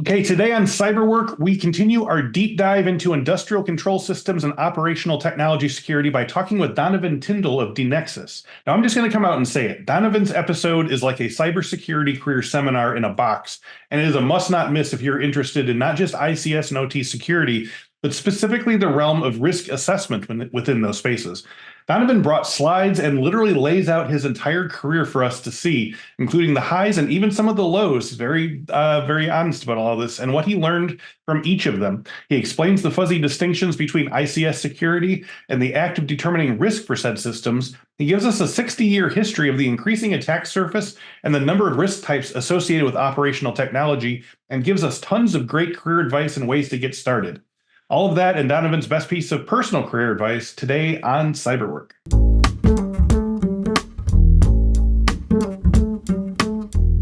Okay, today on Cyberwork, we continue our deep dive into industrial control systems and operational technology security by talking with Donovan Tindill of DeNexus. Now, I'm just going to come out and say it. Donovan's episode is like a cybersecurity career seminar in a box, and it is a must not miss if you're interested in not just ICS and OT security, but specifically the realm of risk assessment within those spaces. Donovan brought slides and literally lays out his entire career for us to see, including the highs and even some of the lows. Very honest about all of this and what he learned from each of them. He explains the fuzzy distinctions between ICS security and the act of determining risk for said systems. He gives us a 60-year history of the increasing attack surface and the number of risk types associated with operational technology, and gives us tons of great career advice and ways to get started. All of that and Donovan's best piece of personal career advice today on Cyberwork.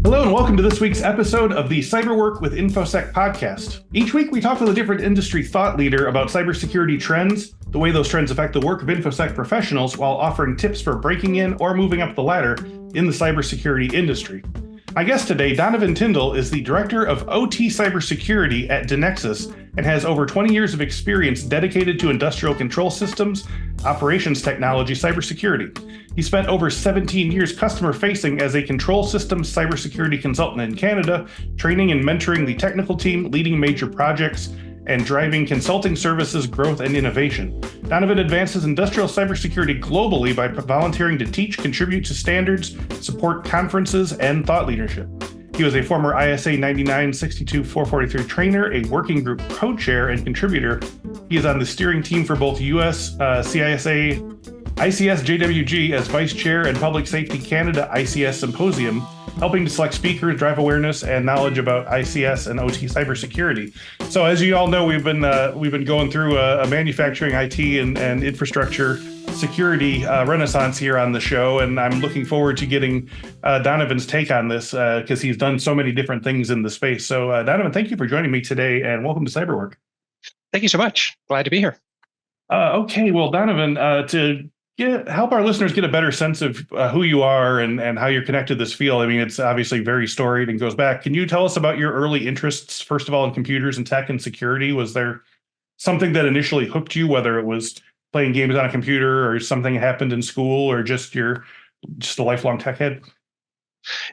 Hello and welcome to this week's episode of the Cyberwork with Infosec podcast. Each week we talk with a different industry thought leader about cybersecurity trends, the way those trends affect the work of Infosec professionals, while offering tips for breaking in or moving up the ladder in the cybersecurity industry. My guest today, Donovan Tindill, is the Director of OT Cybersecurity at DeNexus and has over 20 years of experience dedicated to industrial control systems, operations technology, cybersecurity. He spent over 17 years customer-facing as a control systems cybersecurity consultant in Canada, training and mentoring the technical team, leading major projects, and driving consulting services growth and innovation. Donovan advances industrial cybersecurity globally by volunteering to teach, contribute to standards, support conferences, and thought leadership. He was a former ISA 99-62-443 trainer, a working group co-chair and contributor. He is on the steering team for both US CISA, ICS JWG as vice chair and Public Safety Canada ICS Symposium, helping to select speakers, drive awareness and knowledge about ICS and OT cybersecurity. So as you all know, we've been going through a manufacturing IT and infrastructure security renaissance here on the show, and I'm looking forward to getting Donovan's take on this because he's done so many different things in the space. So Donovan, thank you for joining me today, and welcome to Cyberwork. Thank you so much. Glad to be here. Okay, well, Donovan, to help our listeners get a better sense of who you are and how you're connected to this field. I mean, it's obviously very storied and goes back. Can you tell us about your early interests, first of all, in computers and tech and security? Was there something that initially hooked you, whether it was playing games on a computer or something happened in school or just a lifelong tech head?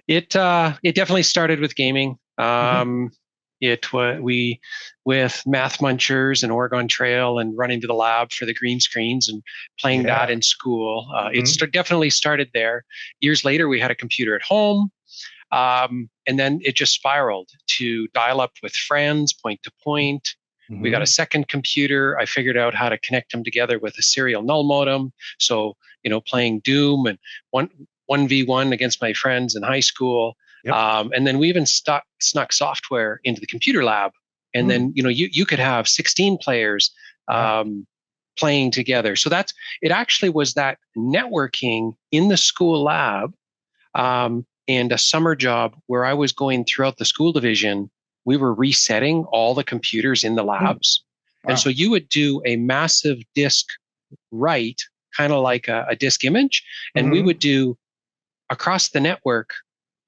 It definitely started with gaming. With Math Munchers and Oregon Trail and running to the lab for the green screens and playing that in school. It definitely started there. Years later, we had a computer at home, and then it just spiraled to dial up with friends, point to point. We got a second computer. I figured out how to connect them together with a serial null modem. So, playing Doom and 1v1 against my friends in high school. Yep. And then we even snuck software into the computer lab. And then, you could have 16 players playing together. So it actually was that networking in the school lab and a summer job where I was going throughout the school division. We were resetting all the computers in the labs. Wow. And so you would do a massive disk write, kind of like a disk image. And we would do across the network,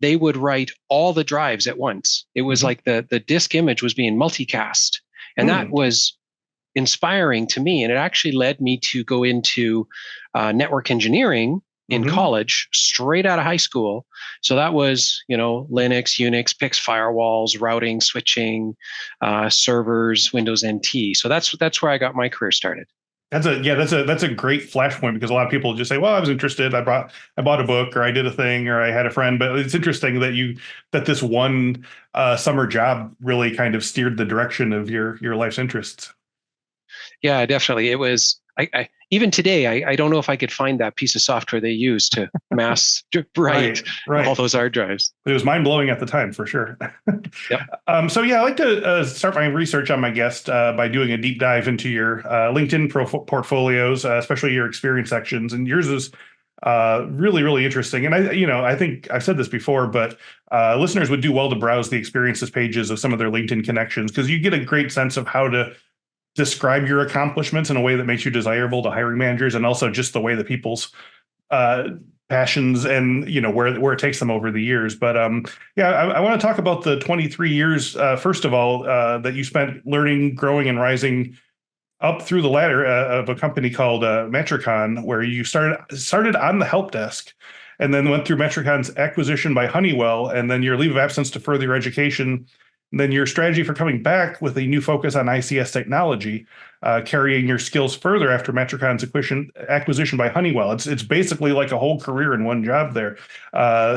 they would write all the drives at once. It was like the disk image was being multicast. And that was inspiring to me. And it actually led me to go into network engineering in college, straight out of high school. So that was, Linux, Unix, PIX firewalls, routing, switching, servers, Windows NT. So that's where I got my career started. That's a great flashpoint because a lot of people just say, well, I was interested. I bought a book or I did a thing or I had a friend. But it's interesting that this one summer job really kind of steered the direction of your life's interests. Yeah, definitely. It was. I even today, I don't know if I could find that piece of software they use to mass write all those hard drives. It was mind blowing at the time, for sure. Yep. I like to start my research on my guest by doing a deep dive into your LinkedIn portfolios, especially your experience sections, and yours is really, really interesting. And I think I've said this before, but listeners would do well to browse the experiences pages of some of their LinkedIn connections because you get a great sense of how to describe your accomplishments in a way that makes you desirable to hiring managers, and also just the way that people's passions and where it takes them over the years. But yeah, I want to talk about the 23 years first of all that you spent learning, growing, and rising up through the ladder of a company called Metricon, where you started on the help desk, and then went through Metricon's acquisition by Honeywell, and then your leave of absence to further your education, and then your strategy for coming back with a new focus on ICS technology, carrying your skills further after Metricon's acquisition by Honeywell. It's basically like a whole career in one job there.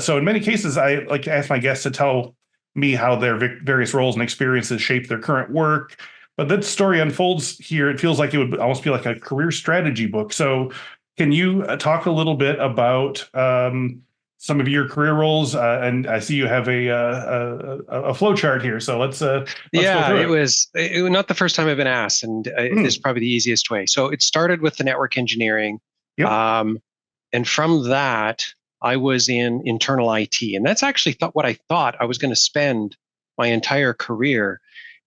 So in many cases, I like to ask my guests to tell me how their various roles and experiences shape their current work. But that story unfolds here. It feels like it would almost be like a career strategy book. So can you talk a little bit about some of your career roles? And I see you have a flow chart here. So let's go through it was not the first time I've been asked, and this is probably the easiest way. So it started with the network engineering. Yep. And from that, I was in internal IT. And that's actually what I thought I was going to spend my entire career.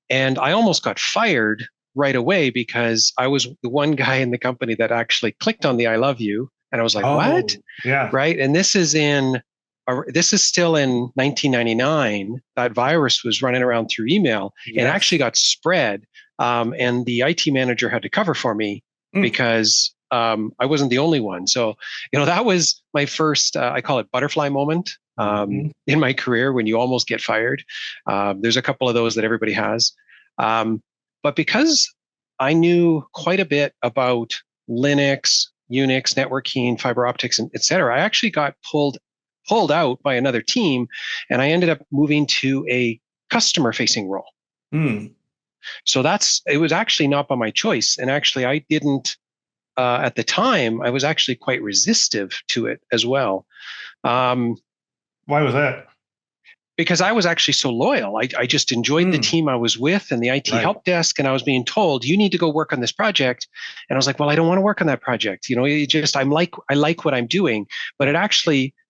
And I almost got fired right away because I was the one guy in the company that actually clicked on the I love you. And I was like, what? Yeah. Right. And this is still in 1999. That virus was running around through email and actually got spread. And the IT manager had to cover for me because I wasn't the only one. So, that was my first, I call it butterfly moment. In my career when you almost get fired. There's a couple of those that everybody has. But because I knew quite a bit about Linux, Unix, networking, fiber optics, and et cetera, I actually got pulled out by another team, and I ended up moving to a customer-facing role. So it was actually not by my choice. And actually, I didn't, at the time, I was actually quite resistive to it as well. Why was that? Because I was actually so loyal. I just enjoyed the team I was with and the IT help desk, and I was being told, you need to go work on this project. And I was like, well, I don't want to work on that project. I like what I'm doing. But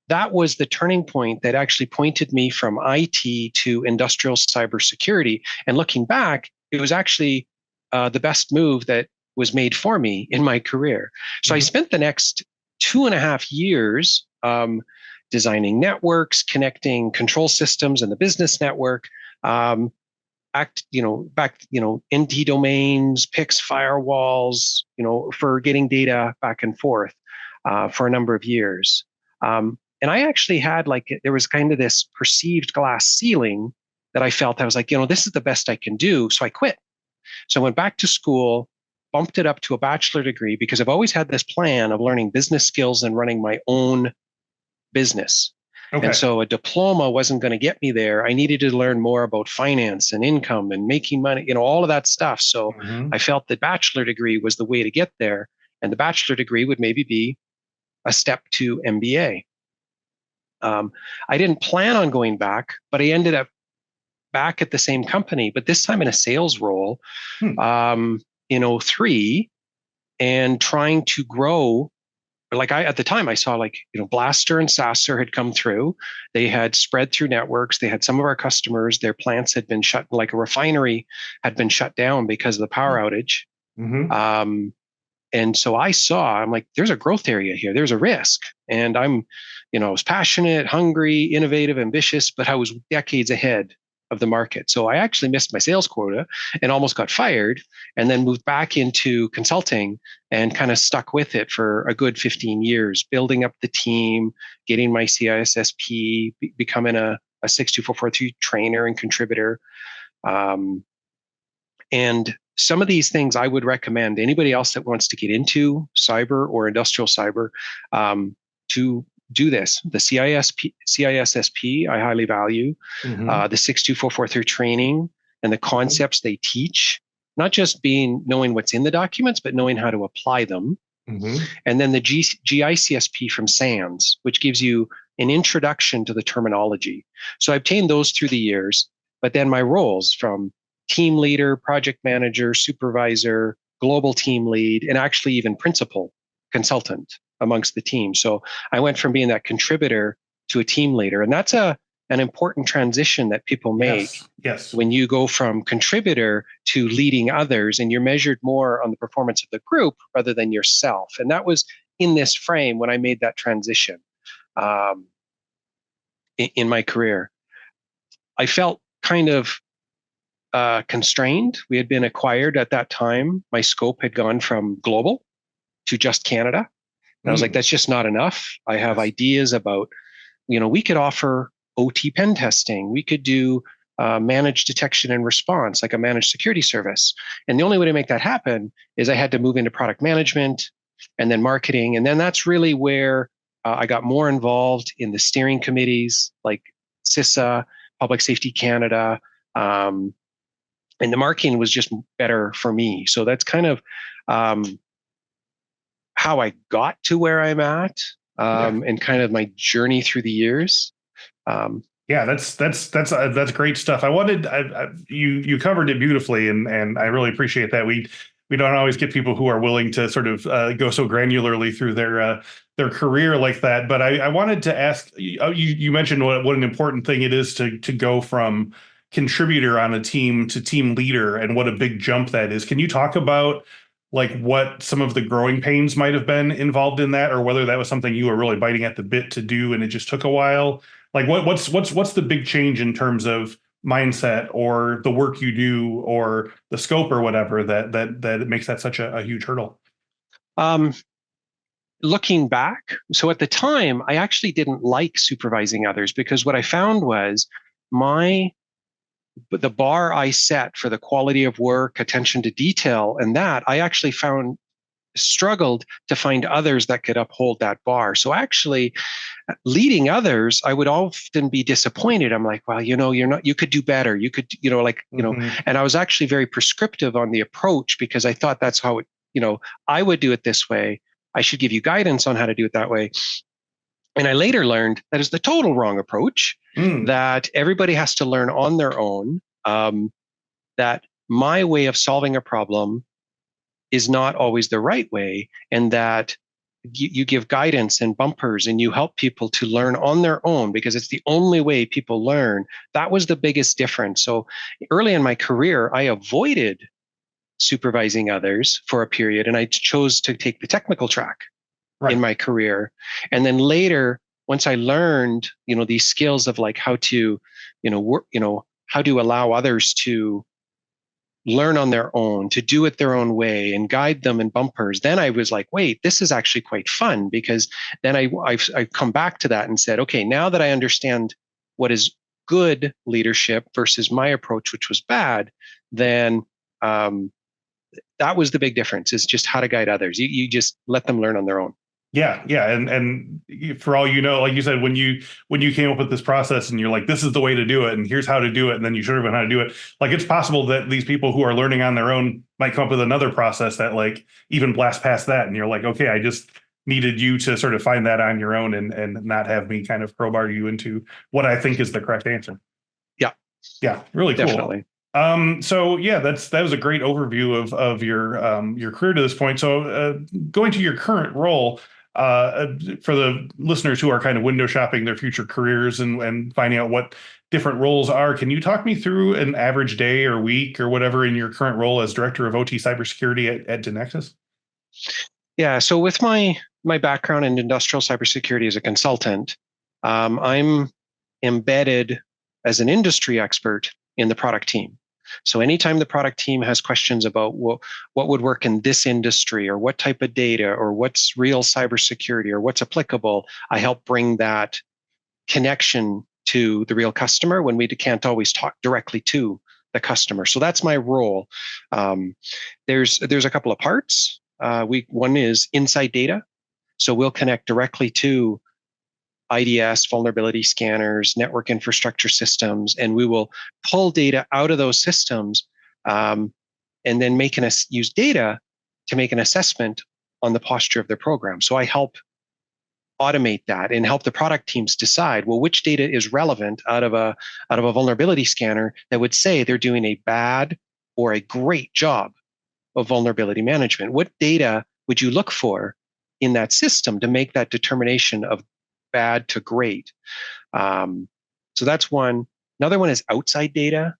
that was the turning point that actually pointed me from IT to industrial cybersecurity. And looking back, it was actually the best move that was made for me in my career. So I spent the next 2.5 years designing networks, connecting control systems in the business network, NT domains, PICs, firewalls, for getting data back and forth for a number of years. And I actually had there was kind of this perceived glass ceiling that I felt. I was like, this is the best I can do. So I quit. So I went back to school, bumped it up to a bachelor degree because I've always had this plan of learning business skills and running my own business. Okay. And so a diploma wasn't going to get me there. I needed to learn more about finance and income and making money, all of that stuff. So I felt the bachelor degree was the way to get there. And the bachelor degree would maybe be a step to MBA. I didn't plan on going back, but I ended up back at the same company, but this time in a sales role in 2003 and trying to grow. At the time I saw Blaster and Sasser had come through. They had spread through networks. They had some of our customers, their plants had been shut, like a refinery had been shut down because of the power outage. And so I'm like, there's a growth area here. There's a risk. And I was passionate, hungry, innovative, ambitious, but I was decades ahead of the market. So I actually missed my sales quota and almost got fired, and then moved back into consulting and kind of stuck with it for a good 15 years, building up the team, getting my CISSP, becoming a 62443 trainer and contributor. And some of these things I would recommend anybody else that wants to get into cyber or industrial cyber to do this. The CISSP, I highly value. The 62443 training and the concepts they teach, not just knowing what's in the documents, but knowing how to apply them. And then the GICSP from SANS, which gives you an introduction to the terminology. So I obtained those through the years, but then my roles from team leader, project manager, supervisor, global team lead, and actually even principal consultant amongst the team. So I went from being that contributor to a team leader. And that's an important transition that people make. Yes. When you go from contributor to leading others, and you're measured more on the performance of the group rather than yourself. And that was in this frame when I made that transition. um, in my career. I felt kind of constrained. We had been acquired at that time. My scope had gone from global to just Canada. And I was like, that's just not enough. I have ideas about, we could offer OT pen testing. We could do managed detection and response, like a managed security service. And the only way to make that happen is I had to move into product management and then marketing. And then that's really where I got more involved in the steering committees like CISA, Public Safety Canada, and the marketing was just better for me. So that's kind of how I got to where I'm at, and kind of my journey through the years. That's great stuff. You covered it beautifully, and I really appreciate that. We don't always get people who are willing to sort of go so granularly through their career like that. But I wanted to ask you mentioned what an important thing it is to go from contributor on a team to team leader, and what a big jump that is. Can you talk about like what some of the growing pains might have been involved in that, or whether that was something you were really biting at the bit to do and it just took a while? Like what's the big change in terms of mindset or the work you do or the scope or whatever that makes that such a huge hurdle? Looking back, so at the time, I actually didn't like supervising others, because what I found was the bar I set for the quality of work, attention to detail, and that I actually struggled to find others that could uphold that bar. So actually leading others, I would often be disappointed. I'm like, well, you could do better. You could, and I was actually very prescriptive on the approach, because I thought that's how I would do it this way. I should give you guidance on how to do it that way. And I later learned that is the total wrong approach, that everybody has to learn on their own, that my way of solving a problem is not always the right way, and that you give guidance and bumpers and you help people to learn on their own, because it's the only way people learn. That was the biggest difference. So early in my career, I avoided supervising others for a period, and I chose to take the technical track in my career. And then later, once I learned, these skills of like how to, work, how to allow others to learn on their own, to do it their own way and guide them in bumpers, then I was like, wait, this is actually quite fun, because then I've come back to that and said, okay, now that I understand what is good leadership versus my approach, which was bad, then that was the big difference, is just how to guide others. You just let them learn on their own. Yeah. And for all you know, like you said, when you came up with this process and you're like, this is the way to do it, and here's how to do it, and then you should have known how to do it. Like, it's possible that these people who are learning on their own might come up with another process that like even blast past that, and you're like, okay, I just needed you to sort of find that on your own and not have me kind of crowbar you into what I think is the correct answer. Yeah, really cool. Definitely. So yeah, that was a great overview of your career to this point. So going to your current role, for the listeners who are kind of window shopping their future careers and finding out what different roles are, can you talk me through an average day or week or whatever in your current role as director of OT cybersecurity at DeNexus? Yeah, so with my background in industrial cybersecurity as a consultant, I'm embedded as an industry expert in the product team. So anytime the product team has questions about what would work in this industry, or what type of data, or what's real cybersecurity, or what's applicable, I help bring that connection to the real customer when we can't always talk directly to the customer. So that's my role. There's a couple of parts. One is inside data. So we'll connect directly to IDS, vulnerability scanners, network infrastructure systems, and we will pull data out of those systems, and then use data to make an assessment on the posture of their program. So I help automate that and help the product teams decide, well, which data is relevant out of a vulnerability scanner that would say they're doing a bad or a great job of vulnerability management. What data would you look for in that system to make that determination of bad to great? So that's one. Another one is outside data,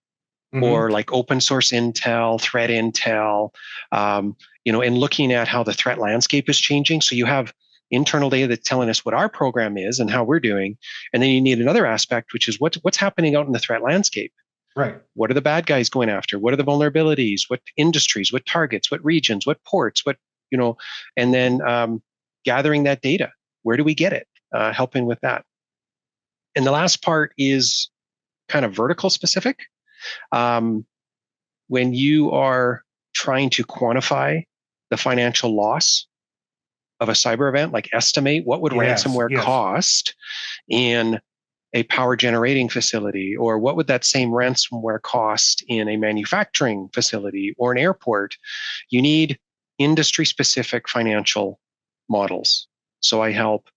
or like open source intel, threat intel, and looking at how the threat landscape is changing. So you have internal data that's telling us what our program is and how we're doing. And then you need another aspect, which is what's happening out in the threat landscape. Right. What are the bad guys going after? What are the vulnerabilities? What industries? What targets? What regions? What ports? And then gathering that data. Where do we get it? Helping with that. And the last part is kind of vertical specific. When you are trying to quantify the financial loss of a cyber event, like estimate what would ransomware cost in a power generating facility, or what would that same ransomware cost in a manufacturing facility or an airport, you need industry specific financial models. So I help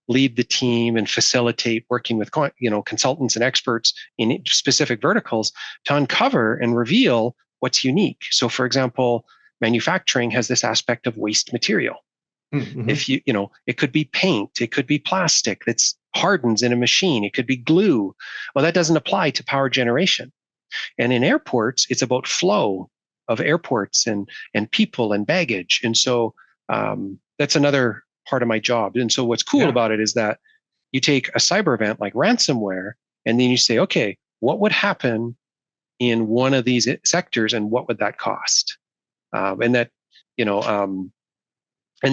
lead the team and facilitate working with consultants and experts in specific verticals to uncover and reveal what's unique. So for example, manufacturing has this aspect of waste material. Mm-hmm. If it could be paint, it could be plastic that's hardens in a machine, it could be glue. Well, that doesn't apply to power generation. And in airports, it's about flow of airports and people and baggage. And so that's another part of my job. And so what's cool about it is that you take a cyber event like ransomware, and then you say, okay, what would happen in one of these sectors, and what would that cost? And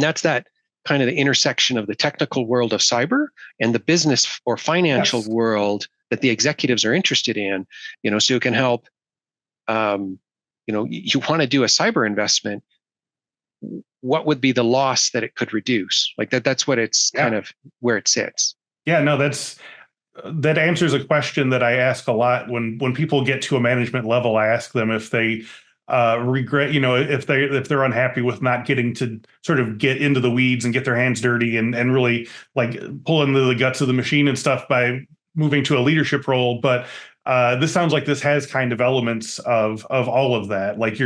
that's that kind of the intersection of the technical world of cyber and the business or financial world that the executives are interested in. So you can help. You want to do a cyber investment. What would be the loss that it could reduce? Like that. That's what it's kind of where it sits. Yeah, no, that answers a question that I ask a lot when people get to a management level. I ask them if they regret, if they're unhappy with not getting to sort of get into the weeds and get their hands dirty and really like pull into the guts of the machine and stuff by moving to a leadership role. But this sounds like this has kind of elements of all of that. Like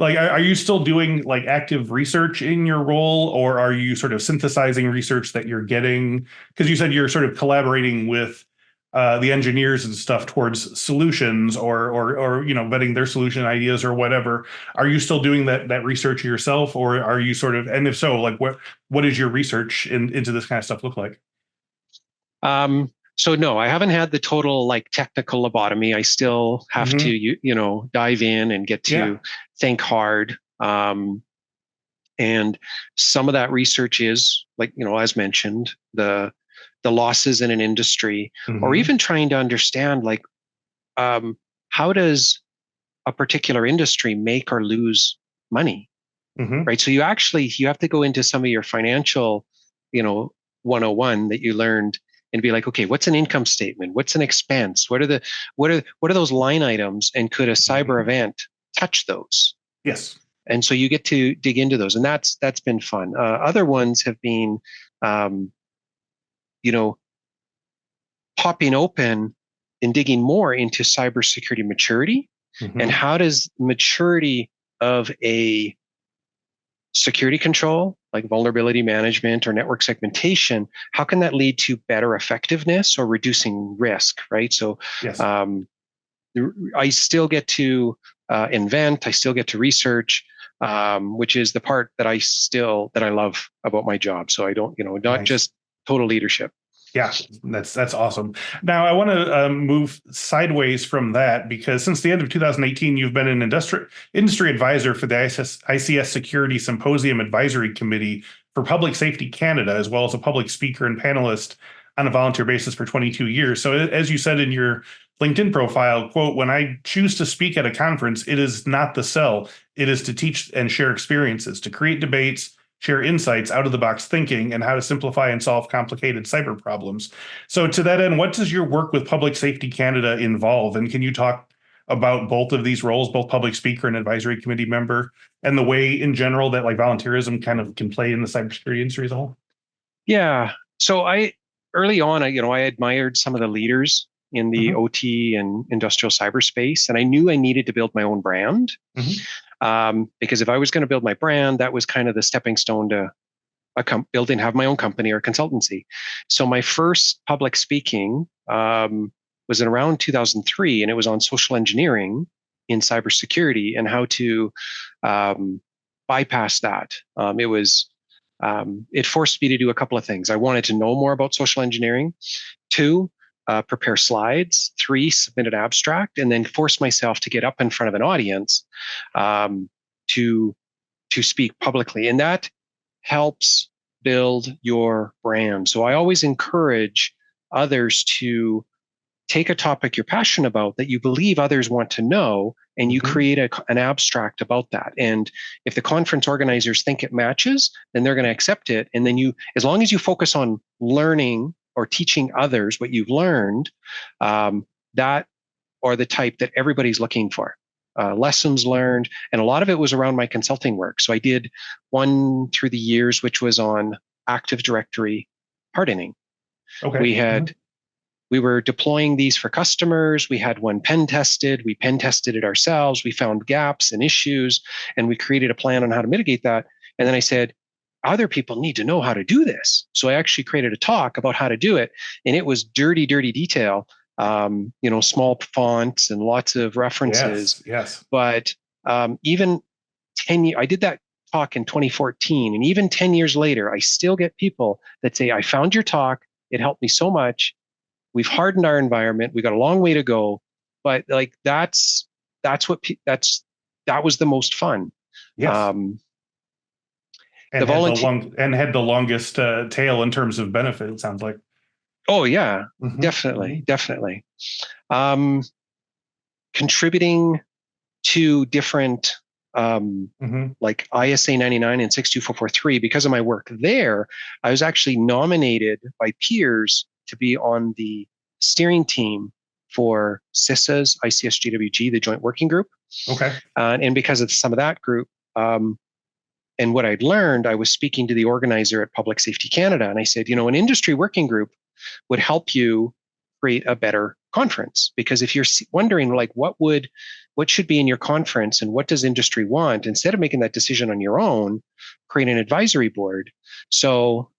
are you still doing like active research in your role, or are you sort of synthesizing research that you're getting? Because you said you're sort of collaborating with the engineers and stuff towards solutions or vetting their solution ideas or whatever. Are you still doing that research yourself, or are you sort of, and if so, like what is your research into this kind of stuff look like? So no, I haven't had the total like technical lobotomy. I still have to, dive in and get to think hard. And some of that research is like, as mentioned, the losses in an industry, or even trying to understand like, how does a particular industry make or lose money, right? So you have to go into some of your financial, 101 that you learned and be like, okay, what's an income statement? What's an expense? What are those line items? And could a cyber event touch those? Yes. And so you get to dig into those, and that's been fun. Other ones have been, popping open and digging more into cybersecurity maturity, and how does maturity of a security control, like vulnerability management or network segmentation, how can that lead to better effectiveness or reducing risk, right? So I still get to invent, I still get to research, which is the part that I love about my job. So I don't, not just total leadership. Yeah, that's awesome. Now I want to move sideways from that, because since the end of 2018, you've been an industry advisor for the ICS Security Symposium Advisory Committee for Public Safety Canada, as well as a public speaker and panelist on a volunteer basis for 22 years. So as you said in your LinkedIn profile, quote, "When I choose to speak at a conference, it is not to sell. It is to teach and share experiences, to create debates, share insights, out-of-the-box thinking, and how to simplify and solve complicated cyber problems." So to that end, what does your work with Public Safety Canada involve? And can you talk about both of these roles, both public speaker and advisory committee member, and the way in general that like volunteerism kind of can play in the cybersecurity industry as a whole? Yeah. So early on, I admired some of the leaders in the OT and industrial cyberspace, and I knew I needed to build my own brand. Because if I was going to build my brand, that was kind of the stepping stone to have my own company or consultancy. So my first public speaking was in around 2003, and it was on social engineering in cybersecurity and how to bypass that. It was it forced me to do a couple of things. I wanted to know more about social engineering. 2, prepare slides. 3, submit an abstract, and then force myself to get up in front of an audience to speak publicly. And that helps build your brand. So I always encourage others to take a topic you're passionate about that you believe others want to know, and you create an abstract about that. And if the conference organizers think it matches, then they're going to accept it. And then as long as you focus on learning or teaching others what you've learned, that are the type that everybody's looking for. Lessons learned. And a lot of it was around my consulting work. So I did one through the years, which was on Active Directory hardening. Okay. We were deploying these for customers. We had one pen tested. We pen tested it ourselves. We found gaps and issues, and we created a plan on how to mitigate that. And then I said, other people need to know how to do this. So I actually created a talk about how to do it. And it was dirty detail, small fonts and lots of references. Yes. But even 10 years, I did that talk in 2014. And even 10 years later, I still get people that say, I found your talk. It helped me so much. We've hardened our environment. We got a long way to go, but like that was the most fun. Yes. And had the longest tail in terms of benefit, it sounds like. Oh yeah, definitely. Contributing to different like ISA 99 and 62443, because of my work there, I was actually nominated by peers to be on the steering team for CISA's ICS GWG, the Joint Working Group. Okay. And because of some of that group, and what I'd learned, I was speaking to the organizer at Public Safety Canada, and I said, an industry working group would help you create a better conference. Because if you're wondering, like, what should be in your conference and what does industry want, instead of making that decision on your own, create an advisory board. So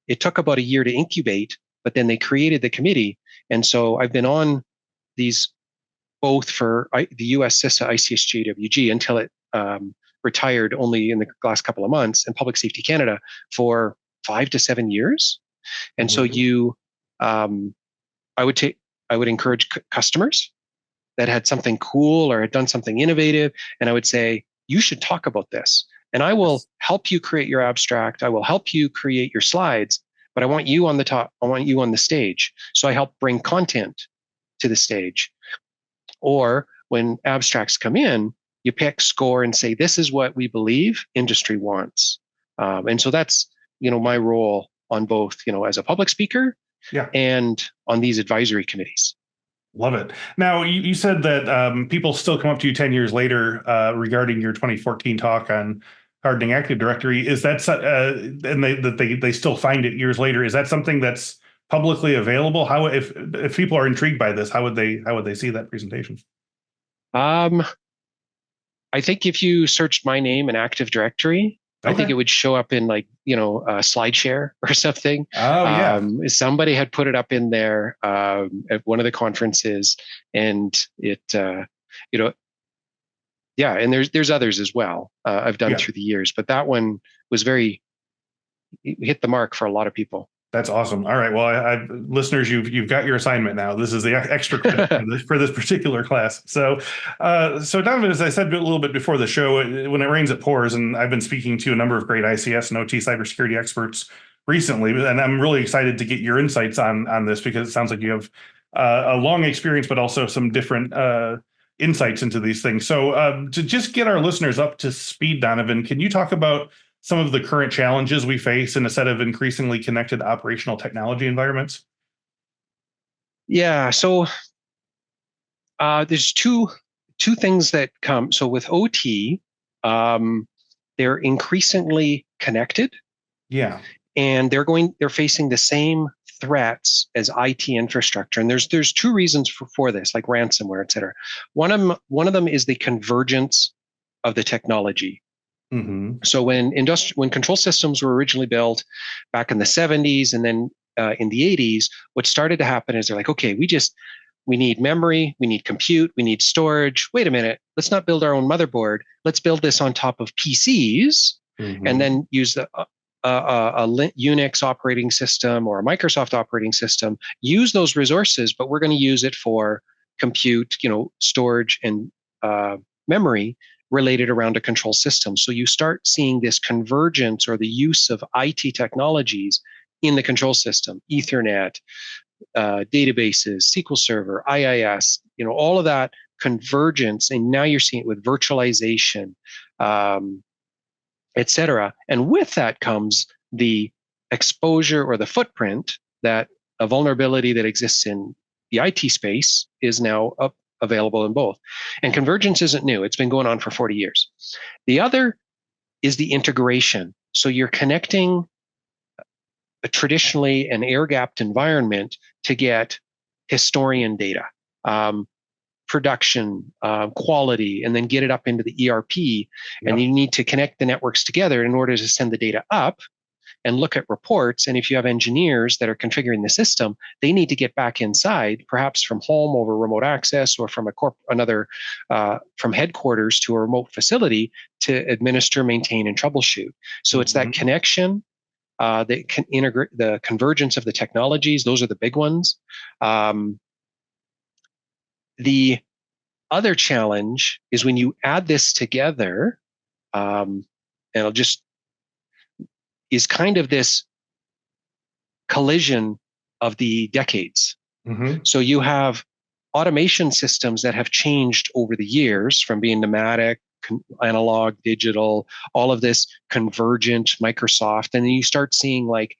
it took about a year to incubate, but then they created the committee. And so I've been on these both for the US CISA ICS GWG until it retired only in the last couple of months, and Public Safety Canada for 5 to 7 years. And so I would encourage customers that had something cool or had done something innovative, and I would say, you should talk about this. And I will help you create your abstract. I will help you create your slides, but I want you on the top. I want you on the stage. So I help bring content to the stage. Or when abstracts come in, you pick, score, and say, this is what we believe industry wants. And so that's, my role on both, as a public speaker and on these advisory committees. Love it. Now, you said that people still come up to you 10 years later regarding your 2014 talk on hardening Active Directory. Is that and they still find it years later? Is that something that's publicly available? How, if people are intrigued by this, how would they see that presentation? I think if you searched my name in Active Directory, I think it would show up in SlideShare or something. Oh yeah. Somebody had put it up in there at one of the conferences, and it, and there's others as well. I've done through the years, but that one was hit the mark for a lot of people. That's awesome. All right. Well, listeners, you've got your assignment now. This is the extra credit for this particular class. So Donovan, as I said a little bit before the show, when it rains, it pours, and I've been speaking to a number of great ICS and OT cybersecurity experts recently, and I'm really excited to get your insights on this, because it sounds like you have a long experience, but also some different insights into these things. So to just get our listeners up to speed, Donovan, can you talk about some of the current challenges we face in a set of increasingly connected operational technology environments? Yeah, so there's two things that come. So with OT, they're increasingly connected. Yeah. And they're facing the same threats as IT infrastructure. And there's two reasons for this, like ransomware, et cetera. One of them is the convergence of the technology. So when control systems were originally built back in the 70s and then in the 80s, what started to happen is they're like, okay, we need memory, we need compute, we need storage. Wait a minute, let's not build our own motherboard. Let's build this on top of PCs and then use Unix operating system or a Microsoft operating system, use those resources, but we're going to use it for compute, storage and memory related around a control system. So you start seeing this convergence or the use of IT technologies in the control system, Ethernet, databases, SQL Server, IIS, all of that convergence. And now you're seeing it with virtualization, et cetera. And with that comes the exposure or the footprint that a vulnerability that exists in the IT space is now available in both. And convergence isn't new. It's been going on for 40 years. The other is the integration. So you're connecting traditionally an air-gapped environment to get historian data, production, quality, and then get it up into the ERP. Yep. And you need to connect the networks together in order to send the data up and look at reports. And if you have engineers that are configuring the system, they need to get back inside, perhaps from home over remote access or from from headquarters to a remote facility to administer, maintain, and troubleshoot. So it's that connection that can integrate the convergence of the technologies. Those are the big ones. The other challenge is when you add this together, and is kind of this collision of the decades. So you have automation systems that have changed over the years from being pneumatic, analog, digital, all of this convergent Microsoft. And then you start seeing like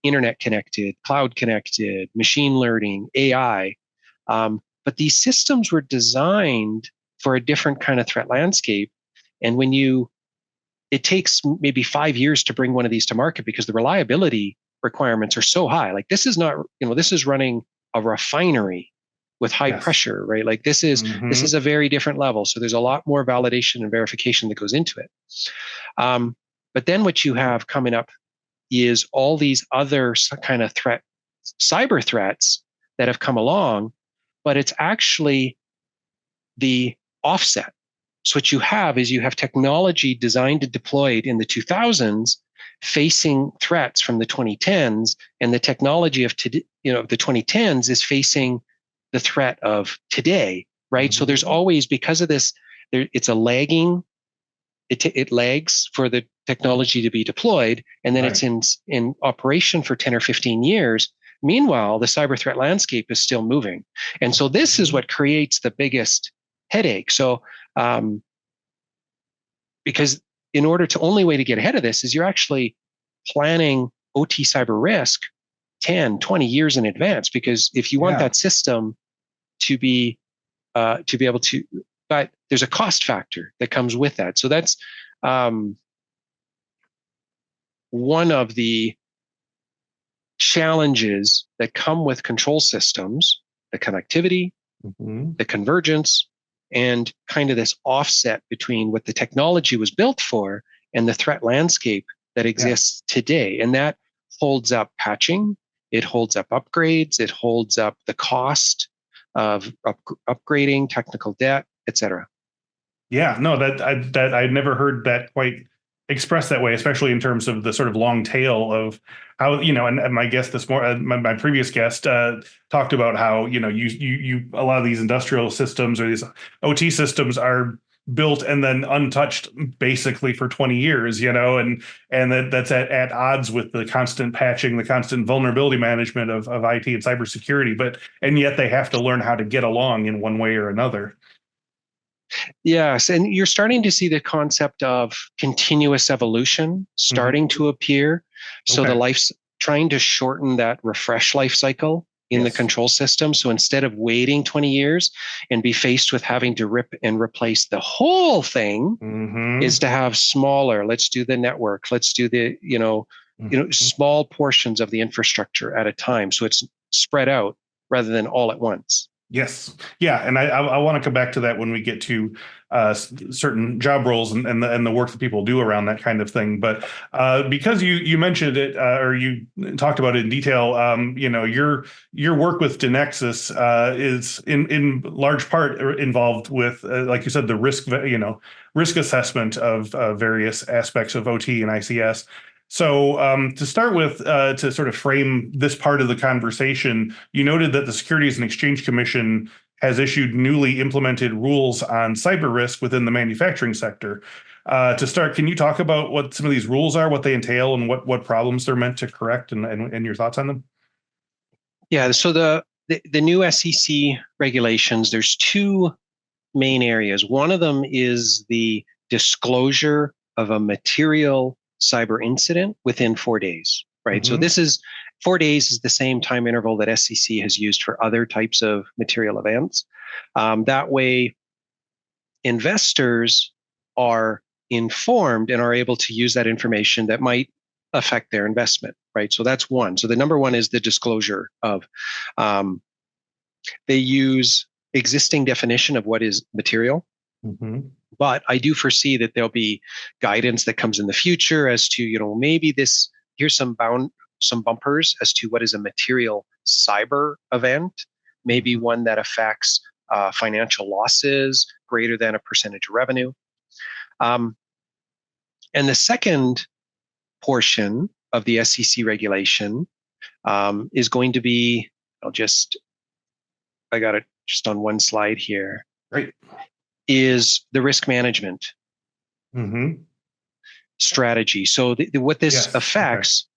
internet connected, cloud connected, machine learning, AI. But these systems were designed for a different kind of threat landscape. And it takes maybe 5 years to bring one of these to market because the reliability requirements are so high. Like this is not, this is running a refinery with high pressure, right? Like this is a very different level. So there's a lot more validation and verification that goes into it. But then what you have coming up is all these other kind of cyber threats that have come along, but it's actually the offset. So what you have is you have technology designed and deployed in the 2000s facing threats from the 2010s, and the technology of the 2010s is facing the threat of today, right? So there's always, because of this, it's a lagging, it lags for the technology to be deployed, and then it's in operation for 10 or 15 years. Meanwhile, the cyber threat landscape is still moving. And so this is what creates the biggest headache. So, because only way to get ahead of this is you're actually planning OT cyber risk 10, 20 years in advance, because if you want that system to be able to, but there's a cost factor that comes with that. So that's one of the challenges that come with control systems, the connectivity, the convergence, and kind of this offset between what the technology was built for and the threat landscape that exists today. And that holds up patching, it holds up upgrades, it holds up the cost of upgrading, technical debt, et cetera. Yeah, no, I'd never heard that quite expressed that way, especially in terms of the sort of long tail of how, and my guest my previous guest talked about how, you a lot of these industrial systems or these OT systems are built and then untouched basically for 20 years, and that's at odds with the constant patching, the constant vulnerability management of IT and cybersecurity, and yet they have to learn how to get along in one way or another. Yes, and you're starting to see the concept of continuous evolution starting to appear. So the trying to shorten that refresh life cycle in the control system. So instead of waiting 20 years and be faced with having to rip and replace the whole thing, is to have smaller, let's do the network, let's do the, small portions of the infrastructure at a time. So it's spread out rather than all at once. Yes. Yeah. And I want to come back to that when we get to certain job roles and the work that people do around that kind of thing. But because you mentioned it or you talked about it in detail, your work with DeNexus is in large part involved with, like you said, the risk assessment of various aspects of OT and ICS. So to start with, to sort of frame this part of the conversation, you noted that the Securities and Exchange Commission has issued newly implemented rules on cyber risk within the manufacturing sector. To start, can you talk about what some of these rules are, what they entail, and what problems they're meant to correct, and your thoughts on them? Yeah, so the new SEC regulations, there's two main areas. One of them is the disclosure of a material cyber incident within 4 days, right? So this is 4 days is the same time interval that SEC has used for other types of material events. That way, investors are informed and are able to use that information that might affect their investment, right? So that's one. So the number one is the disclosure of. They use existing definition of what is material. But I do foresee that there'll be guidance that comes in the future as to, maybe here's some bumpers as to what is a material cyber event, maybe one that affects financial losses greater than a percentage of revenue. And the second portion of the SEC regulation is going to be, I got it just on one slide here. Right. Is the risk management strategy. So what this affects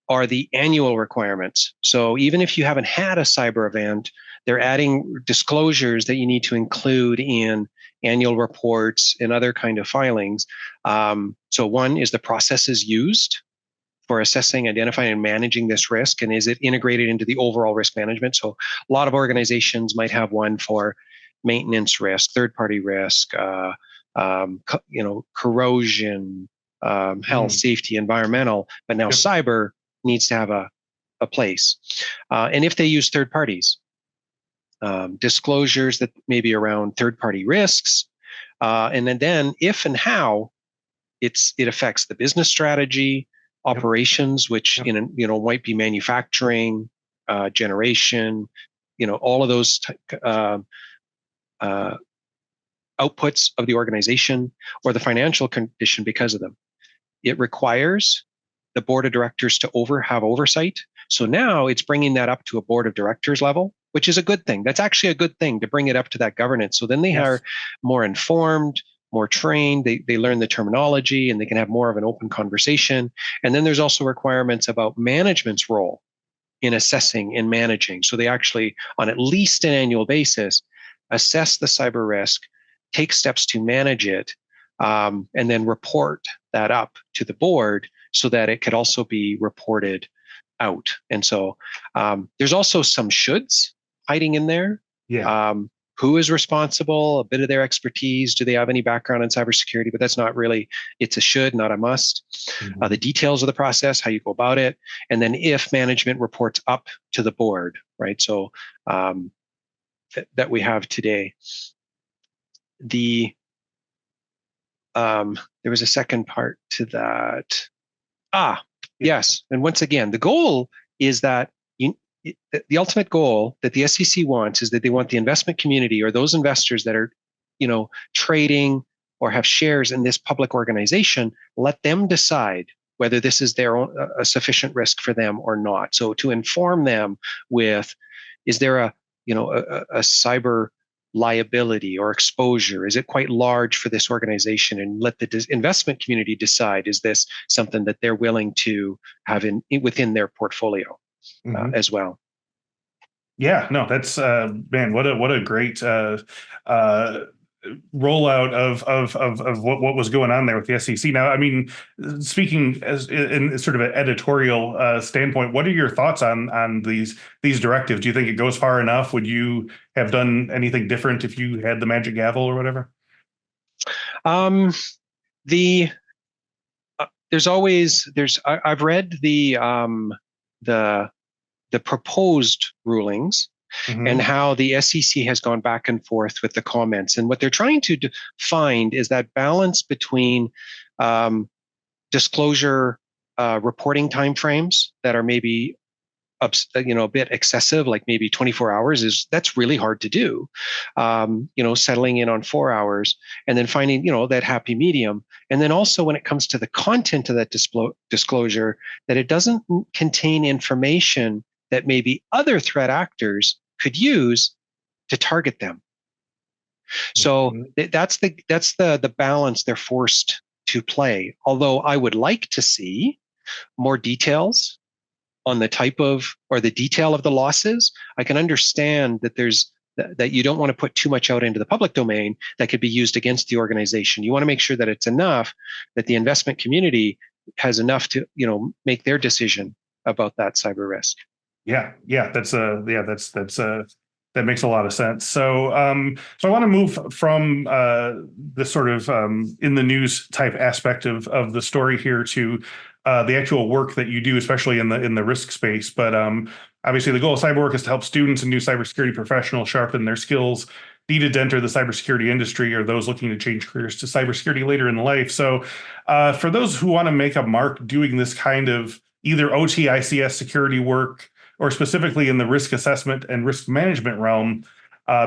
are the annual requirements. So even if you haven't had a cyber event, they're adding disclosures that you need to include in annual reports and other kind of filings. So one is the processes used for assessing, identifying, and managing this risk, and is it integrated into the overall risk management? So a lot of organizations might have one for maintenance risk, third-party risk, corrosion, health, safety, environmental, but now cyber needs to have a place. And if they use third parties, disclosures that may be around third-party risks, and then if and how it affects the business strategy, operations, which might be manufacturing, generation, all of those outputs of the organization, or the financial condition because of them. It requires the board of directors to have oversight. So now it's bringing that up to a board of directors level, which is a good thing. That's actually a good thing to bring it up to that governance. So then they are more informed, more trained, they learn the terminology, and they can have more of an open conversation. And then there's also requirements about management's role in assessing and managing. So they actually, on at least an annual basis, assess the cyber risk, take steps to manage it, and then report that up to the board so that it could also be reported out. And so there's also some shoulds hiding in there. Who is responsible, a bit of their expertise, do they have any background in cybersecurity? But that's not really, it's a should, not a must. The details of the process, how you go about it, and then if management reports up to the board, right? So that we have today. There was a second part to that. Yes. And once again, the goal is that the ultimate goal that the SEC wants is that they want the investment community, or those investors that are, trading or have shares in this public organization, let them decide whether this is their own a sufficient risk for them or not. So to inform them with, is there a cyber liability or exposure? Is it quite large for this organization? And let the investment community decide, is this something that they're willing to have within their portfolio as well? Yeah, no, that's man, what a great rollout of what was going on there with the SEC. Now, I mean, speaking as in sort of an editorial standpoint, what are your thoughts on these directives? Do you think it goes far enough? Would you have done anything different if you had the magic gavel or whatever? I've read the proposed rulings and how the SEC has gone back and forth with the comments. And what they're trying to find is that balance between disclosure reporting timeframes that are maybe a bit excessive, like maybe 24 hours that's really hard to do. Settling in on 4 hours and then finding, that happy medium. And then also when it comes to the content of that disclosure, that it doesn't contain information that maybe other threat actors could use to target them. So that's the balance they're forced to play. Although I would like to see more details on the type of or the detail of the losses. I can understand that you don't want to put too much out into the public domain that could be used against the organization. You want to make sure that it's enough that the investment community has enough to, make their decision about that cyber risk. Yeah, that makes a lot of sense. So, so I want to move from the sort of in the news type aspect of the story here to the actual work that you do, especially in the risk space. But obviously, the goal of cyber work is to help students and new cybersecurity professionals sharpen their skills needed to enter the cybersecurity industry, or those looking to change careers to cybersecurity later in life. So, for those who want to make a mark doing this kind of either OT, ICS security work, or specifically in the risk assessment and risk management realm,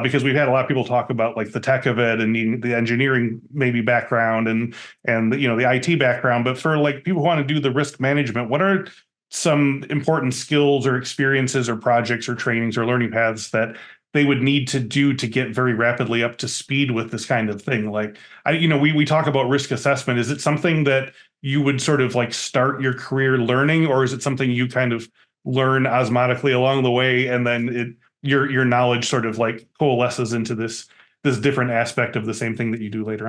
because we've had a lot of people talk about like the tech of it and the engineering maybe background and the IT background. But for like people who want to do the risk management, what are some important skills or experiences or projects or trainings or learning paths that they would need to do to get very rapidly up to speed with this kind of thing? Like, we talk about risk assessment. Is it something that you would sort of like start your career learning, or is it something you kind of learn osmotically along the way, and then your knowledge sort of like coalesces into this different aspect of the same thing that you do later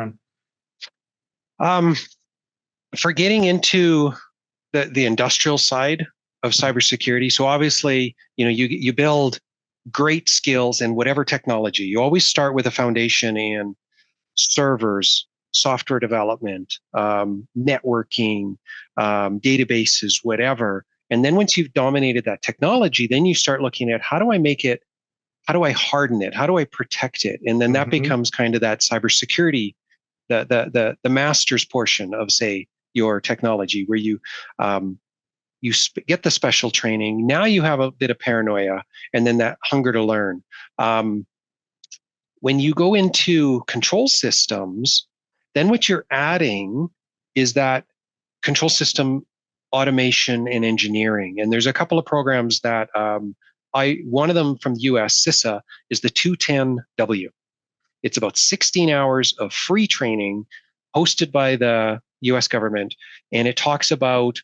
on? For getting into the industrial side of cybersecurity, so obviously, you build great skills in whatever technology. You always start with a foundation in servers, software development, networking, databases, whatever. And then once you've dominated that technology, then you start looking at how do I harden it? How do I protect it? And then that becomes kind of that cybersecurity, the master's portion of, say, your technology, where you get the special training. Now you have a bit of paranoia and then that hunger to learn. When you go into control systems, then what you're adding is that control system automation and engineering. And there's a couple of programs that one of them from the US, CISA, is the 210W. It's about 16 hours of free training hosted by the US government. And it talks about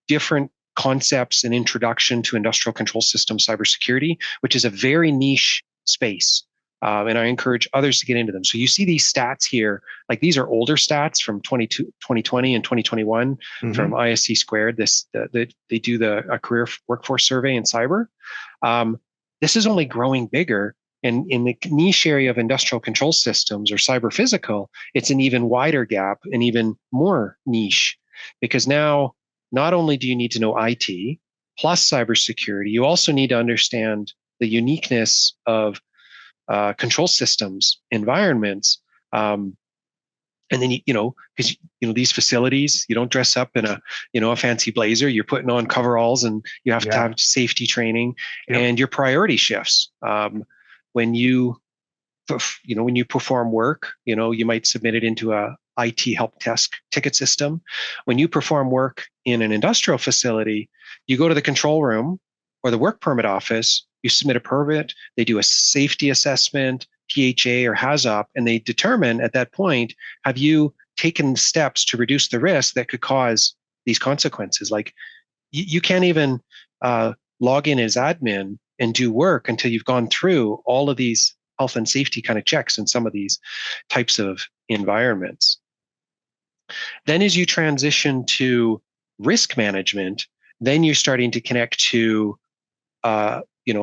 different concepts and introduction to industrial control system cybersecurity, which is a very niche space. And I encourage others to get into them. So you see these stats here, like these are older stats from 2020 and 2021 from ISC Squared. They do a career workforce survey in cyber. This is only growing bigger. And in the niche area of industrial control systems or cyber physical, it's an even wider gap and even more niche, because now not only do you need to know IT plus cybersecurity, you also need to understand the uniqueness of control systems environments, and then because these facilities, you don't dress up in a fancy blazer. You're putting on coveralls, and you have to have safety training, and your priority shifts. When you perform work, you might submit it into a IT help desk ticket system. When you perform work in an industrial facility, you go to the control room or the work permit office. You submit a permit, they do a safety assessment, PHA or HAZOP, and they determine at that point, have you taken steps to reduce the risk that could cause these consequences? Like you can't even log in as admin and do work until you've gone through all of these health and safety kind of checks in some of these types of environments. Then as you transition to risk management, then you're starting to connect to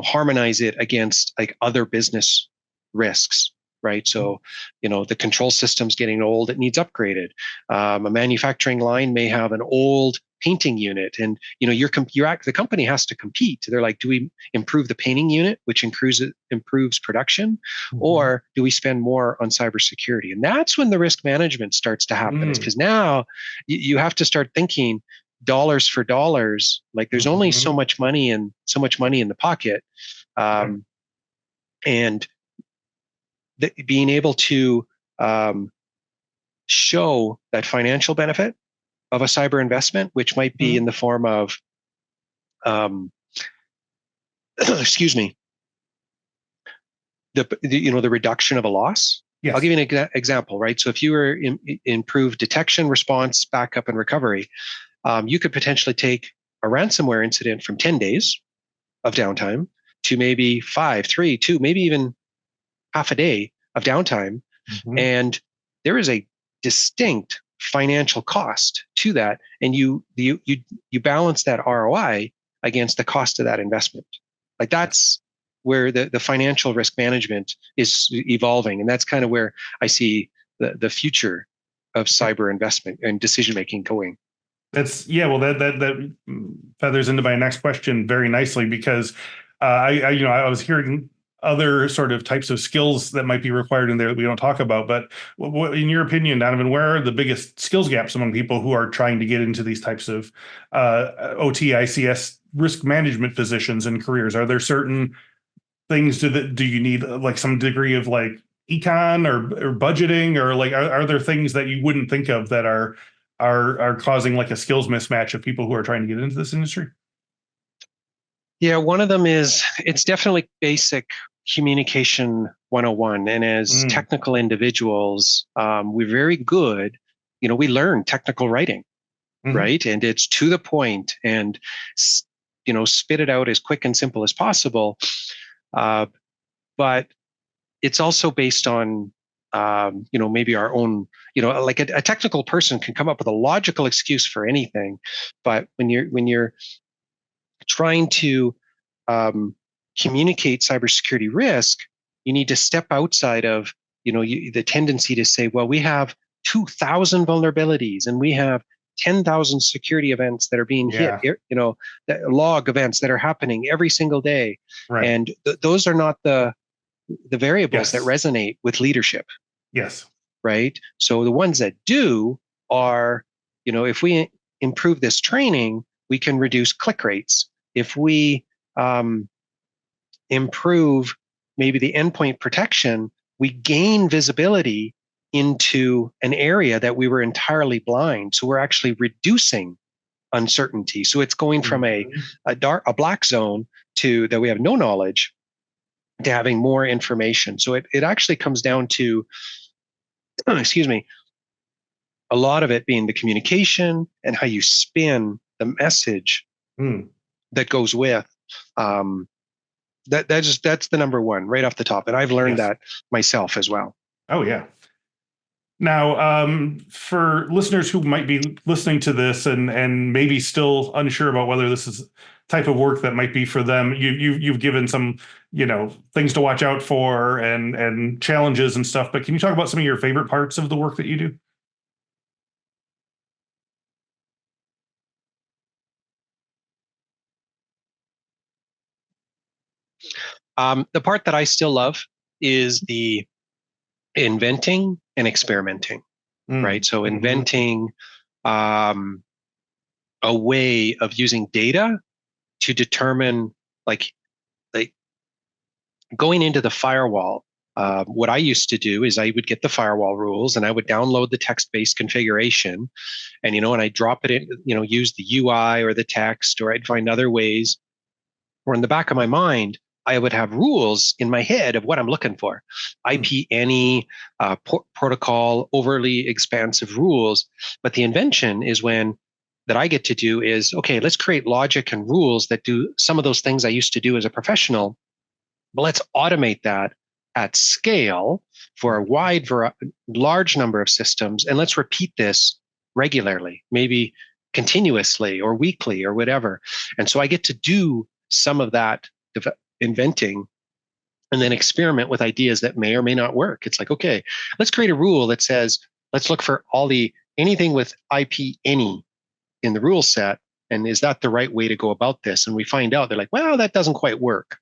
harmonize it against like other business risks, right? So, the control system's getting old, it needs upgraded. A manufacturing line may have an old painting unit, and the company has to compete. They're like, do we improve the painting unit, which improves production, or do we spend more on cybersecurity? And that's when the risk management starts to happen, because now you have to start thinking, dollars for dollars, like there's only so much money in the pocket. And being able to show that financial benefit of a cyber investment, which might be in the form of, excuse me, the reduction of a loss. Yes. I'll give you an example, right? So if you were improved detection, response, backup, and recovery, you could potentially take a ransomware incident from 10 days of downtime to maybe 5, 3, 2, maybe even half a day of downtime. And there is a distinct financial cost to that. And you balance that ROI against the cost of that investment. Like that's where the financial risk management is evolving. And that's kind of where I see the future of cyber investment and decision making going. That's that feathers into my next question very nicely, because I was hearing other sort of types of skills that might be required in there that we don't talk about. But in your opinion, Donovan, where are the biggest skills gaps among people who are trying to get into these types of OT, ICS risk management positions and careers? Are there certain things do you need like some degree of like econ or budgeting, or like are there things that you wouldn't think of that are causing like a skills mismatch of people who are trying to get into this industry? Yeah, one of them is it's definitely basic communication 101. And as technical individuals, we're very good, we learn technical writing, right? And it's to the point and, spit it out as quick and simple as possible. But it's also based on, maybe our own, like a technical person can come up with a logical excuse for anything. But when you're trying to communicate cybersecurity risk, you need to step outside of, the tendency to say, well, we have 2,000 vulnerabilities and we have 10,000 security events that are being hit, log events that are happening every single day. Right. And those are not the variables that resonate with leadership. Yes. Right. So the ones that do are, if we improve this training, we can reduce click rates. If we improve maybe the endpoint protection, we gain visibility into an area that we were entirely blind. So we're actually reducing uncertainty. So it's going from a black zone to that we have no knowledge to having more information. So it actually comes down to, excuse me, a lot of it being the communication and how you spin the message that goes with. That's the number one right off the top. And I've learned that myself as well. Oh, yeah. Now, for listeners who might be listening to this and maybe still unsure about whether this is type of work that might be for them, you've given some, things to watch out for and challenges and stuff. But can you talk about some of your favorite parts of the work that you do? The part that I still love is the inventing and experimenting, right? So inventing a way of using data to determine, like going into the firewall. What I used to do is I would get the firewall rules and I would download the text-based configuration, and and I drop it in, use the UI or the text, or I'd find other ways. Or in the back of my mind, I would have rules in my head of what I'm looking for. IP any, protocol, overly expansive rules. But the invention is that I get to do is, okay, let's create logic and rules that do some of those things I used to do as a professional, but let's automate that at scale for a large number of systems. And let's repeat this regularly, maybe continuously or weekly or whatever. And so I get to do some of that inventing and then experiment with ideas that may or may not work. It's like, okay, let's create a rule that says, let's look for anything with IP any in the rule set. And is that the right way to go about this? And we find out they're like, well, that doesn't quite work.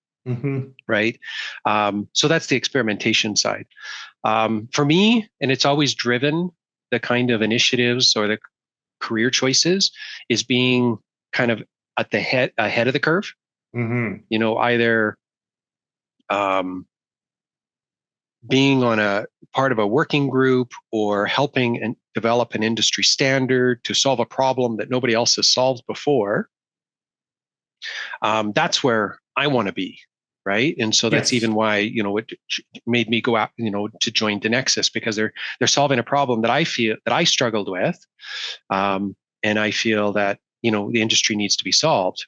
Right. So that's the experimentation side. For me, and it's always driven the kind of initiatives or career choices is being kind of at the ahead of the curve. Either being on a part of a working group or helping and develop an industry standard to solve a problem that nobody else has solved before. That's where I want to be, right? And so that's even why it made me go out to join DeNexus, because they're solving a problem that I feel that I struggled with, and I feel that the industry needs to be solved.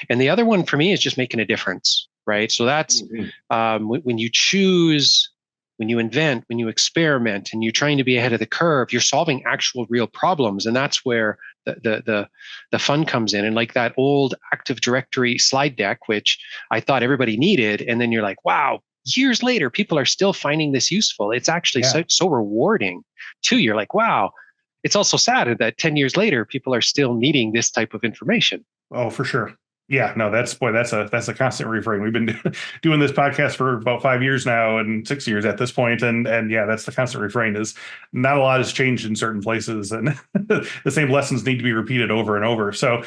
And the other one for me is just making a difference, right? So that's when you choose, when you invent, when you experiment, and you're trying to be ahead of the curve, you're solving actual real problems, and that's where the fun comes in. And like that old Active Directory slide deck, which I thought everybody needed, and then you're like, wow, years later, people are still finding this useful. It's actually so rewarding too. You're like, wow. It's also sad that 10 years later, people are still needing this type of information. Oh, for sure. Yeah, no, that's a constant refrain. We've been doing this podcast for about 5 years now, and 6 years at this point, and yeah, that's the constant refrain. Is not a lot has changed in certain places, and the same lessons need to be repeated over and over. So,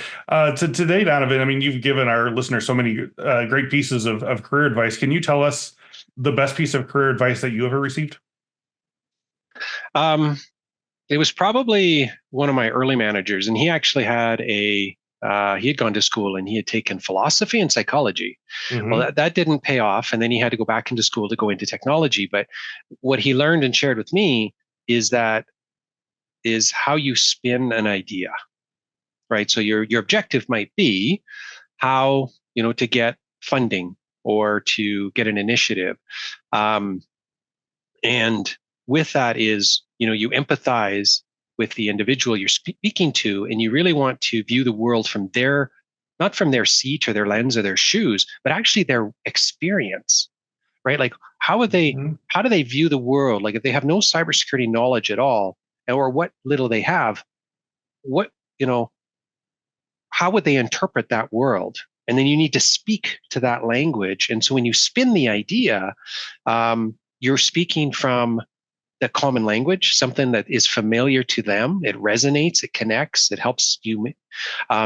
today, Donovan, I mean, you've given our listeners so many great pieces of career advice. Can you tell us the best piece of career advice that you ever received? It was probably one of my early managers, and he actually had he had gone to school and he had taken philosophy and psychology. Well, that didn't pay off, and then he had to go back into school to go into technology. But what he learned and shared with me is how you spin an idea, right? So your objective might be how to get funding or to get an initiative, and with that is you empathize with the individual you're speaking to, and you really want to view the world from not from their seat or their lens or their shoes, but actually their experience, right? Like how do they view the world? Like if they have no cybersecurity knowledge at all, or what little they have, how would they interpret that world? And then you need to speak to that language. And so when you spin the idea, you're speaking from the common language, something that is familiar to them. It resonates, it connects, it helps you.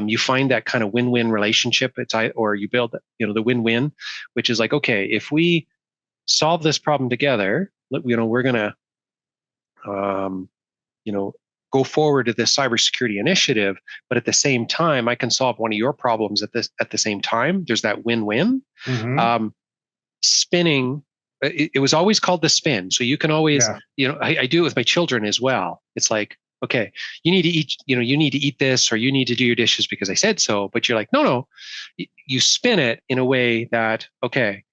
You find that kind of win-win relationship. Or you build, the win-win, which is like, okay, if we solve this problem together, we're gonna, go forward to this cybersecurity initiative. But at the same time, I can solve one of your problems at the same time. There's that win-win. Spinning. It was always called the spin. So you can always, I do it with my children as well. It's like, okay, you need to eat this, or you need to do your dishes because I said so. But you're like, no, you spin it in a way that, okay,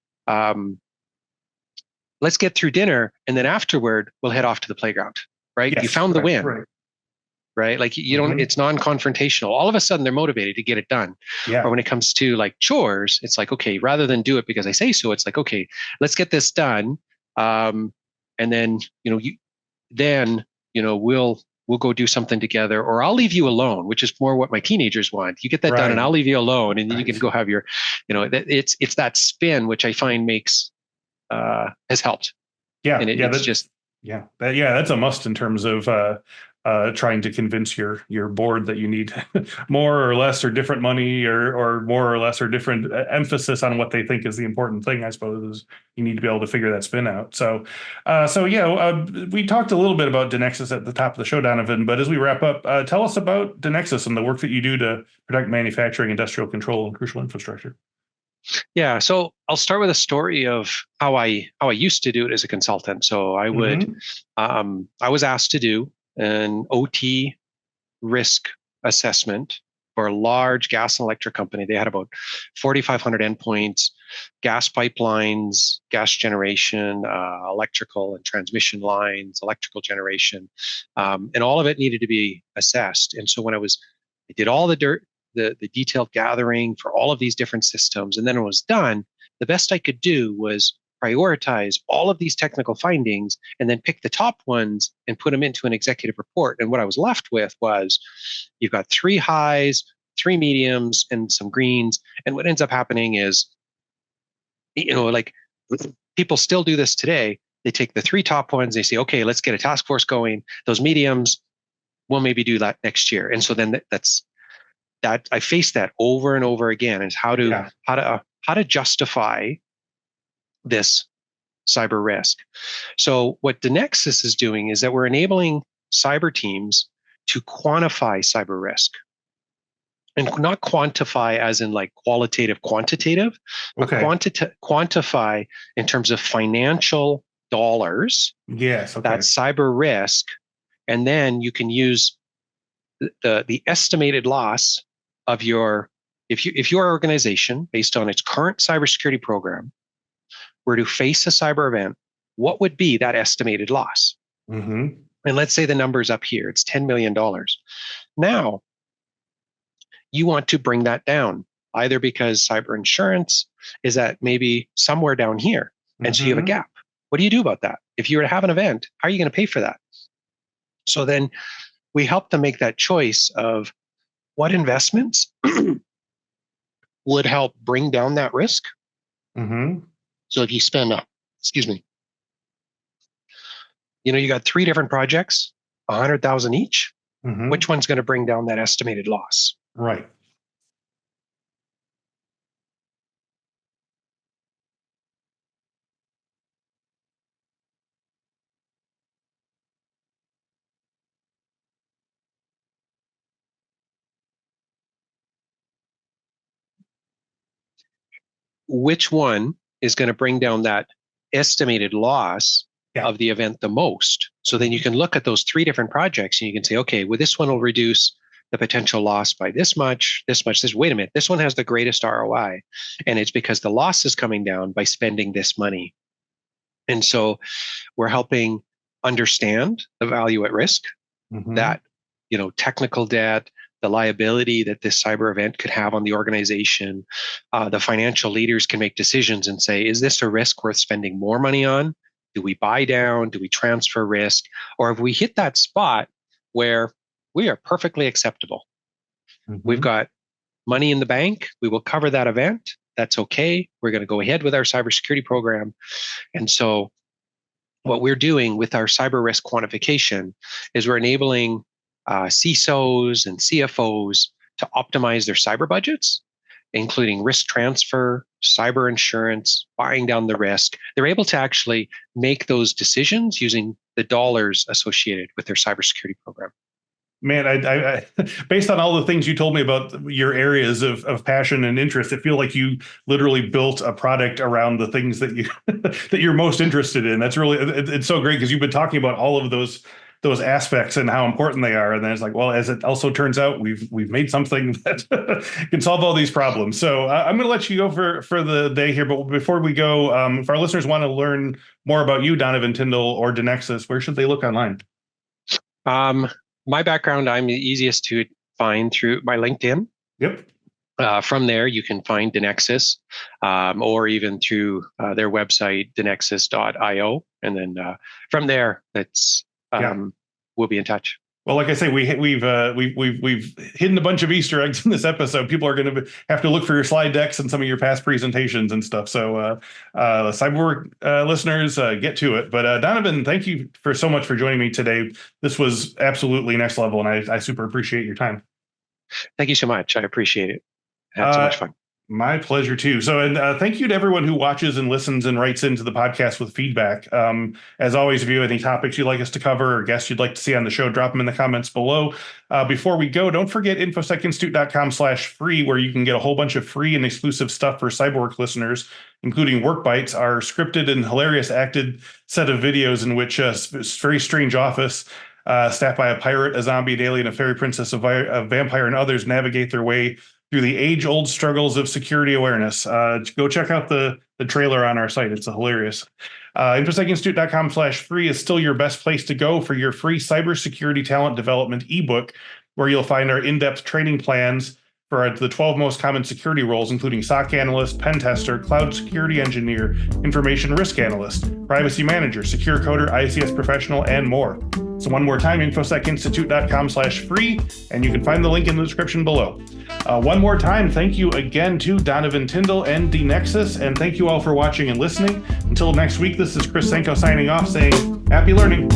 let's get through dinner. And then afterward, we'll head off to the playground, right? Yes, you found the win. Right? Like you don't, it's non-confrontational. All of a sudden they're motivated to get it done. Or when it comes to like chores, it's like, okay, rather than do it because I say so, it's like, okay, let's get this done. And then, we'll go do something together, or I'll leave you alone, which is more what my teenagers want. You get that done and I'll leave you alone, and then you can go have your, it's that spin, which I find has helped. And that's a must in terms of, trying to convince your board that you need more or less or different money, or more or less or different emphasis on what they think is the important thing. I suppose is you need to be able to figure that spin out. So we talked a little bit about DeNexus at the top of the show, Donovan, but as we wrap up, tell us about DeNexus and the work that you do to protect manufacturing, industrial control, and crucial infrastructure. Yeah, so I'll start with a story of how I used to do it as a consultant. So I would, I was asked to do an OT risk assessment for a large gas and electric company. They had about 4,500 endpoints, gas pipelines, gas generation, electrical and transmission lines, electrical generation, and all of it needed to be assessed. And so when I did all the detailed gathering for all of these different systems, and then it was done, the best I could do was prioritize all of these technical findings and then pick the top ones and put them into an executive report. And what I was left with was, you've got 3 highs, 3 mediums, and some greens. And what ends up happening is, like people still do this today. They take the 3 top ones, they say, okay, let's get a task force going. Those mediums, we'll maybe do that next year. And so then that's I face that over and over again, is how to justify this cyber risk. So what DeNexus is doing is that we're enabling cyber teams to quantify cyber risk. And not quantify as in like quantitative, but quantify in terms of financial dollars. Yes. Okay. That's cyber risk. And then you can use the estimated loss of if your organization, based on its current cybersecurity program, were to face a cyber event, what would be that estimated loss? Mm-hmm. And let's say the number's up here, it's $10 million. Now, you want to bring that down, either because cyber insurance is at maybe somewhere down here. And so you have a gap. What do you do about that? If you were to have an event, how are you going to pay for that? So then we help them make that choice of what investments would help bring down that risk. Mm-hmm. So if you spend, you got 3 different projects, 100,000 each. Mm-hmm. Which one's going to bring down that estimated loss? Right. Which one is going to bring down that estimated loss of the event the most? So then you can look at those 3 different projects and you can say, okay, well, this one will reduce the potential loss by this much. Wait a minute, this one has the greatest ROI. And it's because the loss is coming down by spending this money. And so we're helping understand the value at risk, that, technical debt, the liability that this cyber event could have on the organization. The financial leaders can make decisions and say, is this a risk worth spending more money on? Do we buy down? Do we transfer risk? Or have we hit that spot where we are perfectly acceptable? We've got money in the bank. We will cover that event. That's okay. We're going to go ahead with our cybersecurity program. And so what we're doing with our cyber risk quantification is we're enabling CISOs and CFOs to optimize their cyber budgets, including risk transfer, cyber insurance, buying down the risk. They're able to actually make those decisions using the dollars associated with their cybersecurity program. Man, I based on all the things you told me about your areas of passion and interest, I feel like you literally built a product around the things that you that you're most interested in. That's really, it's so great because you've been talking about all of those aspects and how important they are. And then it's like, well, as it also turns out, we've made something that can solve all these problems. So I'm going to let you go for the day here. But before we go, if our listeners want to learn more about you, Donovan Tindill or DeNexus, where should they look online? My background, I'm the easiest to find through my LinkedIn. Yep. From there, you can find DeNexus, or even through their website, denexus.io. And then from there, we'll be in touch. Well, like I say, we've hidden a bunch of Easter eggs in this episode. People are going to have to look for your slide decks and some of your past presentations and stuff. So, Cyberwork listeners, get to it. But Donovan, thank you so much for joining me today. This was absolutely next level, and I super appreciate your time. Thank you so much. I appreciate it. I had so much fun. My pleasure too. So, and thank you to everyone who watches and listens and writes into the podcast with feedback. As always, if you have any topics you'd like us to cover or guests you'd like to see on the show, drop them in the comments below. Before we go, don't forget infosecinstitute.com/free, where you can get a whole bunch of free and exclusive stuff for Cyberwork listeners, including Work Bites, our scripted and hilarious acted set of videos in which a very strange office staffed by a pirate, a zombie, an alien, a fairy princess, a vampire, and others navigate their way through the age-old struggles of security awareness. Go check out the trailer on our site. It's hilarious. Infosecinstitute.com/free is still your best place to go for your free cybersecurity talent development ebook, where you'll find our in-depth training plans for the 12 most common security roles, including SOC analyst, pen tester, cloud security engineer, information risk analyst, privacy manager, secure coder, ICS professional, and more. So one more time, infosecinstitute.com/free, and you can find the link in the description below. One more time, thank you again to Donovan Tindill and DeNexus, and thank you all for watching and listening. Until next week, this is Chris Senko signing off saying, happy learning.